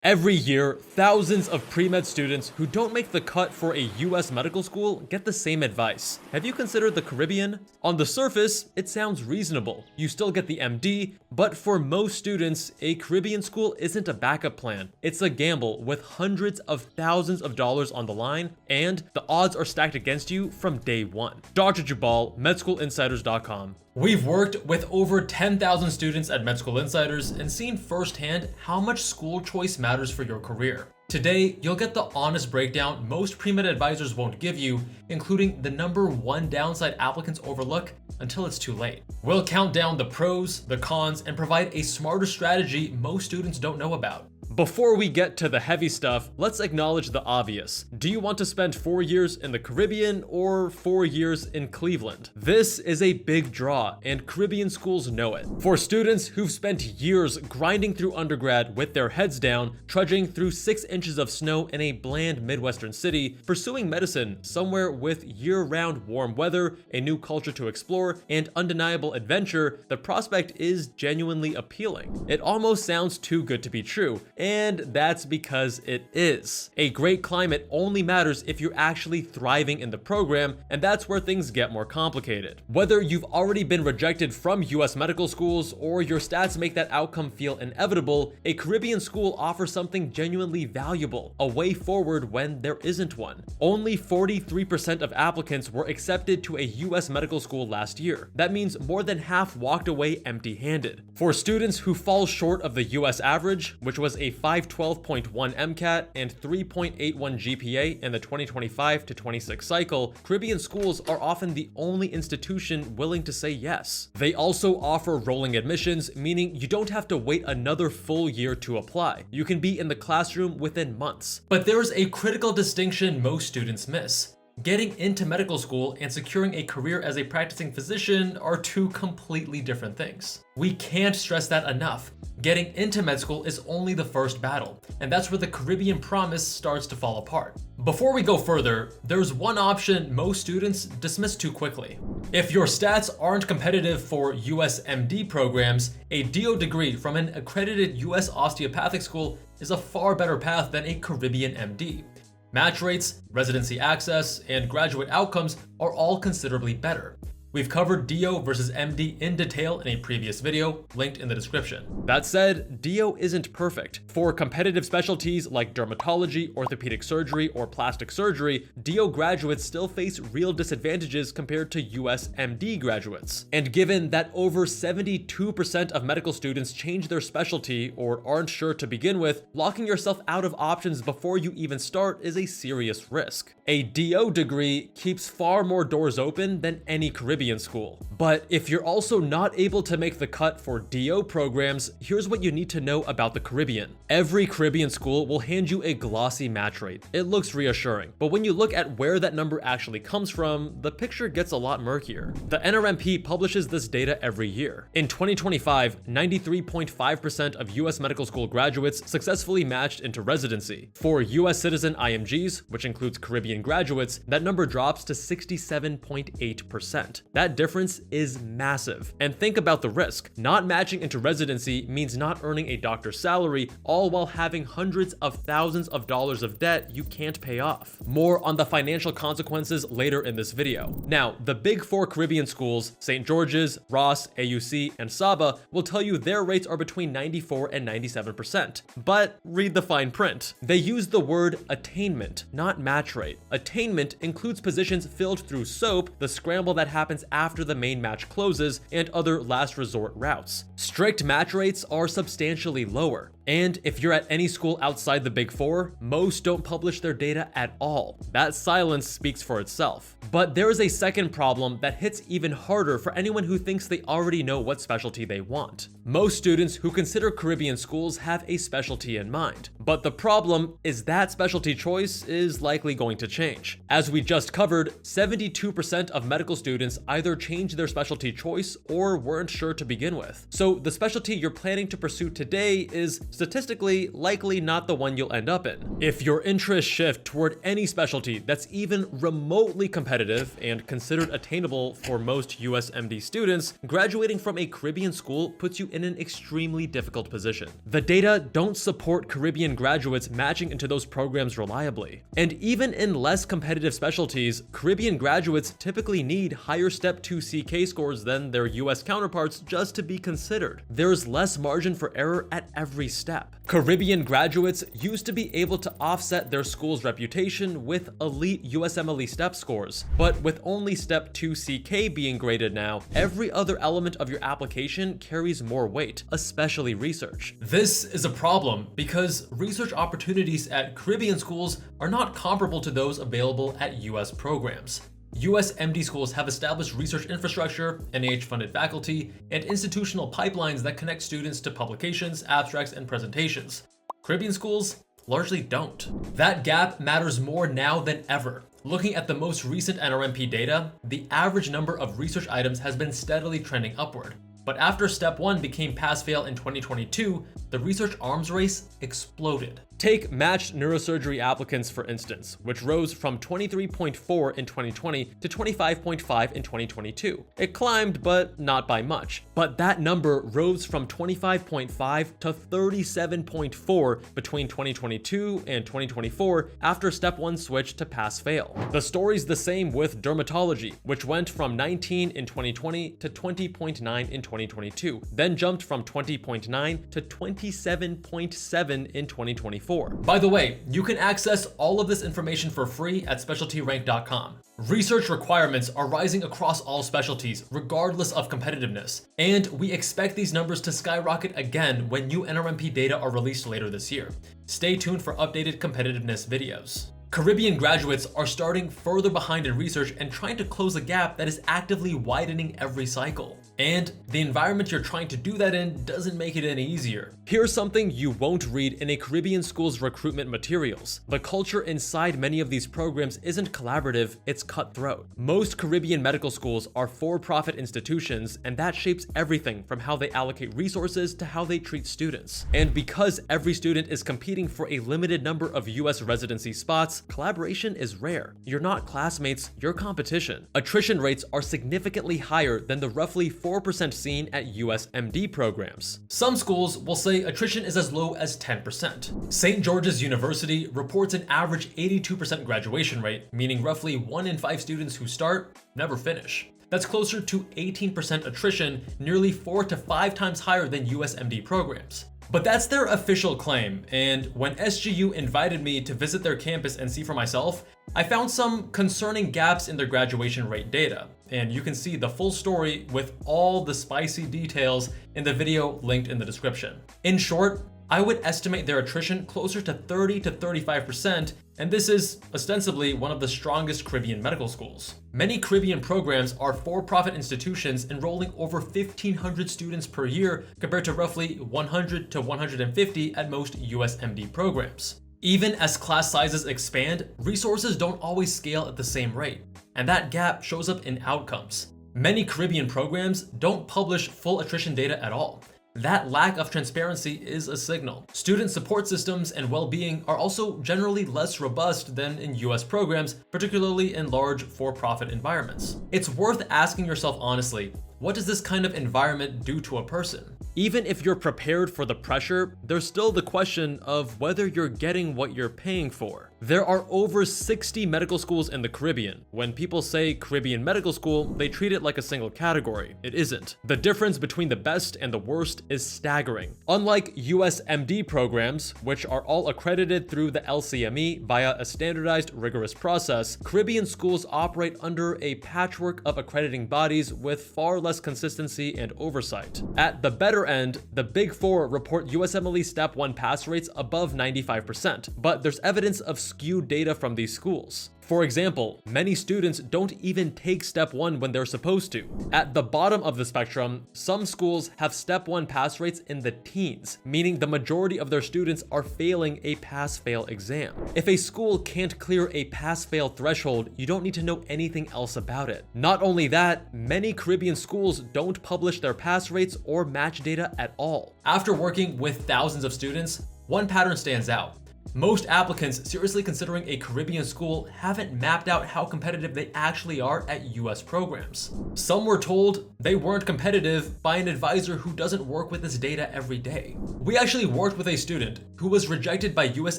Every year, thousands of pre-med students who don't make the cut for a US medical school get the same advice. Have you considered the Caribbean? On the surface, it sounds reasonable. You still get the MD, but for most students, a Caribbean school isn't a backup plan. It's a gamble with hundreds of thousands of dollars on the line, and the odds are stacked against you from day one. Dr. Jubal, MedSchoolInsiders.com. We've worked with over 10,000 students at Med School Insiders and seen firsthand how much school choice matters for your career. Today, you'll get the honest breakdown most pre-med advisors won't give you, including the #1 downside applicants overlook until it's too late. We'll count down the pros, the cons, and provide a smarter strategy most students don't know about. Before we get to the heavy stuff, let's acknowledge the obvious. Do you want to spend 4 years in the Caribbean or 4 years in Cleveland? This is a big draw, and Caribbean schools know it. For students who've spent years grinding through undergrad with their heads down, trudging through 6 inches of snow in a bland Midwestern city, pursuing medicine somewhere with year-round warm weather, a new culture to explore, and undeniable adventure, the prospect is genuinely appealing. It almost sounds too good to be true, and that's because it is. A great climate only matters if you're actually thriving in the program, and that's where things get more complicated. Whether you've already been rejected from US medical schools or your stats make that outcome feel inevitable, a Caribbean school offers something genuinely valuable, a way forward when there isn't one. Only 43% of applicants were accepted to a US medical school last year. That means more than half walked away empty-handed. For students who fall short of the US average, which was a 512.1 MCAT and 3.81 GPA in the 2025 to 26 cycle, Caribbean schools are often the only institution willing to say yes. They also offer rolling admissions, meaning you don't have to wait another full year to apply. You can be in the classroom within months. But there's a critical distinction most students miss. Getting into medical school and securing a career as a practicing physician are two completely different things. We can't stress that enough. Getting into med school is only the first battle, and that's where the Caribbean promise starts to fall apart. Before we go further, there's one option most students dismiss too quickly. If your stats aren't competitive for US MD programs, a DO degree from an accredited US osteopathic school is a far better path than a Caribbean MD. Match rates, residency access, and graduate outcomes are all considerably better. We've covered DO versus MD in detail in a previous video, linked in the description. That said, DO isn't perfect. For competitive specialties like dermatology, orthopedic surgery, or plastic surgery, DO graduates still face real disadvantages compared to US MD graduates. And given that over 72% of medical students change their specialty or aren't sure to begin with, locking yourself out of options before you even start is a serious risk. A DO degree keeps far more doors open than any Caribbean school. But if you're also not able to make the cut for DO programs, here's what you need to know about the Caribbean. Every Caribbean school will hand you a glossy match rate. It looks reassuring, but when you look at where that number actually comes from, the picture gets a lot murkier. The NRMP publishes this data every year. In 2025, 93.5% of US medical school graduates successfully matched into residency. For US citizen IMGs, which includes Caribbean graduates, that number drops to 67.8%. That difference is massive. And think about the risk. Not matching into residency means not earning a doctor's salary, all while having hundreds of thousands of dollars of debt you can't pay off. More on the financial consequences later in this video. Now, the big 4 Caribbean schools, St. George's, Ross, AUC, and Saba, will tell you their rates are between 94 and 97%. But read the fine print. They use the word attainment, not match rate. Attainment includes positions filled through SOAP, the scramble that happens after the main match closes, and other last resort routes. Strict match rates are substantially lower. And if you're at any school outside the Big 4, most don't publish their data at all. That silence speaks for itself. But there is a second problem that hits even harder for anyone who thinks they already know what specialty they want. Most students who consider Caribbean schools have a specialty in mind. But the problem is that specialty choice is likely going to change. As we just covered, 72% of medical students either changed their specialty choice or weren't sure to begin with. So the specialty you're planning to pursue today is statistically likely not the one you'll end up in. If your interests shift toward any specialty that's even remotely competitive and considered attainable for most USMD students, graduating from a Caribbean school puts you in an extremely difficult position. The data don't support Caribbean graduates matching into those programs reliably. And even in less competitive specialties, Caribbean graduates typically need higher Step 2 CK scores than their US counterparts just to be considered. There's less margin for error at every step. Caribbean graduates used to be able to offset their school's reputation with elite USMLE STEP scores, but with only Step 2 CK being graded now, every other element of your application carries more weight, especially research. This is a problem because research opportunities at Caribbean schools are not comparable to those available at US programs. US MD schools have established research infrastructure, NIH-funded faculty, and institutional pipelines that connect students to publications, abstracts, and presentations. Caribbean schools largely don't. That gap matters more now than ever. Looking at the most recent NRMP data, the average number of research items has been steadily trending upward. But after Step 1 became pass-fail in 2022, the research arms race exploded. Take matched neurosurgery applicants, for instance, which rose from 23.4 in 2020 to 25.5 in 2022. It climbed, but not by much. But that number rose from 25.5 to 37.4 between 2022 and 2024 after Step 1 switched to pass-fail. The story's the same with dermatology, which went from 19 in 2020 to 20.9 in 2022, then jumped from 20.9 to 27.7 in 2024. By the way, you can access all of this information for free at specialtyrank.com. Research requirements are rising across all specialties, regardless of competitiveness, and we expect these numbers to skyrocket again when new NRMP data are released later this year. Stay tuned for updated competitiveness videos. Caribbean graduates are starting further behind in research and trying to close a gap that is actively widening every cycle. And the environment you're trying to do that in doesn't make it any easier. Here's something you won't read in a Caribbean school's recruitment materials. The culture inside many of these programs isn't collaborative, it's cutthroat. Most Caribbean medical schools are for-profit institutions, and that shapes everything from how they allocate resources to how they treat students. And because every student is competing for a limited number of US residency spots, collaboration is rare. You're not classmates, you're competition. Attrition rates are significantly higher than the roughly 4% seen at US MD programs. Some schools will say attrition is as low as 10%. St. George's University reports an average 82% graduation rate, meaning roughly 1 in 5 students who start never finish. That's closer to 18% attrition, nearly 4 to 5 times higher than US MD programs. But that's their official claim, and when SGU invited me to visit their campus and see for myself, I found some concerning gaps in their graduation rate data, and you can see the full story with all the spicy details in the video linked in the description. In short, I would estimate their attrition closer to 30 to 35%, and this is ostensibly one of the strongest Caribbean medical schools. Many Caribbean programs are for-profit institutions enrolling over 1,500 students per year compared to roughly 100 to 150 at most US MD programs. Even as class sizes expand, resources don't always scale at the same rate, and that gap shows up in outcomes. Many Caribbean programs don't publish full attrition data at all. That lack of transparency is a signal. Student support systems and well-being are also generally less robust than in US programs, particularly in large for-profit environments. It's worth asking yourself honestly, what does this kind of environment do to a person? Even if you're prepared for the pressure, there's still the question of whether you're getting what you're paying for. There are over 60 medical schools in the Caribbean. When people say Caribbean medical school, they treat it like a single category. It isn't. The difference between the best and the worst is staggering. Unlike US MD programs, which are all accredited through the LCME via a standardized, rigorous process, Caribbean schools operate under a patchwork of accrediting bodies with far less consistency and oversight. At the better end, the Big Four report USMLE Step 1 pass rates above 95%, but there's evidence of skewed data from these schools. For example, many students don't even take Step 1 when they're supposed to. At the bottom of the spectrum, some schools have Step 1 pass rates in the teens, meaning the majority of their students are failing a pass-fail exam. If a school can't clear a pass-fail threshold, you don't need to know anything else about it. Not only that, many Caribbean schools don't publish their pass rates or match data at all. After working with thousands of students, one pattern stands out. Most applicants seriously considering a Caribbean school haven't mapped out how competitive they actually are at US programs. Some were told they weren't competitive by an advisor who doesn't work with this data every day. We actually worked with a student who was rejected by US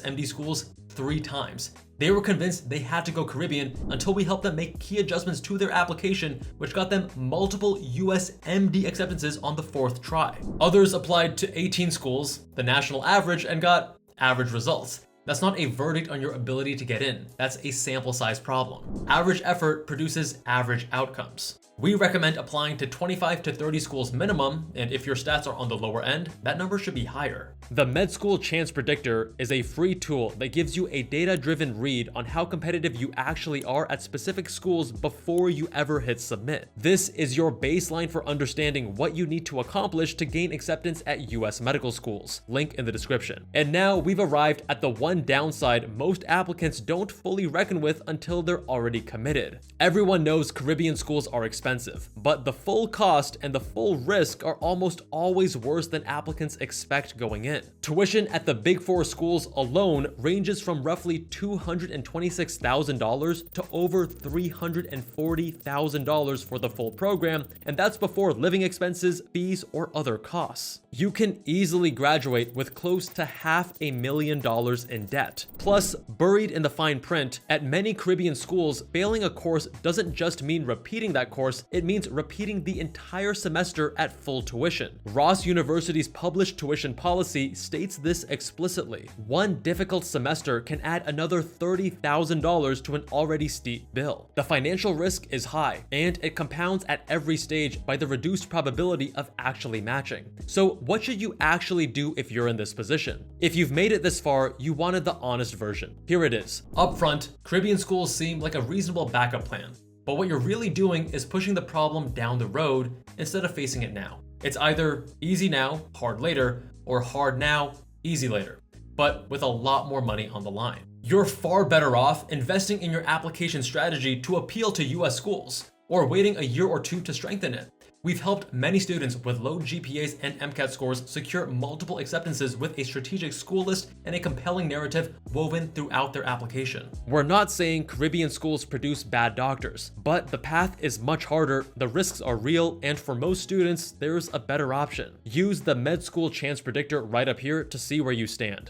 MD schools 3 times. They were convinced they had to go Caribbean until we helped them make key adjustments to their application, which got them multiple US MD acceptances on the 4th try. Others applied to 18 schools, the national average, and got average results. That's not a verdict on your ability to get in. That's a sample size problem. Average effort produces average outcomes. We recommend applying to 25 to 30 schools minimum, and if your stats are on the lower end, that number should be higher. The Med School Chance Predictor is a free tool that gives you a data-driven read on how competitive you actually are at specific schools before you ever hit submit. This is your baseline for understanding what you need to accomplish to gain acceptance at US medical schools. Link in the description. And now we've arrived at the one downside most applicants don't fully reckon with until they're already committed. Everyone knows Caribbean schools are expensive, but the full cost and the full risk are almost always worse than applicants expect going in. Tuition at the Big Four schools alone ranges from roughly $226,000 to over $340,000 for the full program, and that's before living expenses, fees, or other costs. You can easily graduate with close to $500,000 in debt. Plus, buried in the fine print, at many Caribbean schools, failing a course doesn't just mean repeating that course, it means repeating the entire semester at full tuition. Ross University's published tuition policy states this explicitly. One difficult semester can add another $30,000 to an already steep bill. The financial risk is high, and it compounds at every stage by the reduced probability of actually matching. So what should you actually do if you're in this position? If you've made it this far, you wanted the honest version. Here it is. Up front, Caribbean schools seem like a reasonable backup plan. But what you're really doing is pushing the problem down the road instead of facing it now. It's either easy now, hard later, or hard now, easy later, but with a lot more money on the line. You're far better off investing in your application strategy to appeal to US schools, or waiting a year or two to strengthen it. We've helped many students with low GPAs and MCAT scores secure multiple acceptances with a strategic school list and a compelling narrative woven throughout their application. We're not saying Caribbean schools produce bad doctors, but the path is much harder, the risks are real, and for most students, there's a better option. Use the Med School Chance Predictor right up here to see where you stand.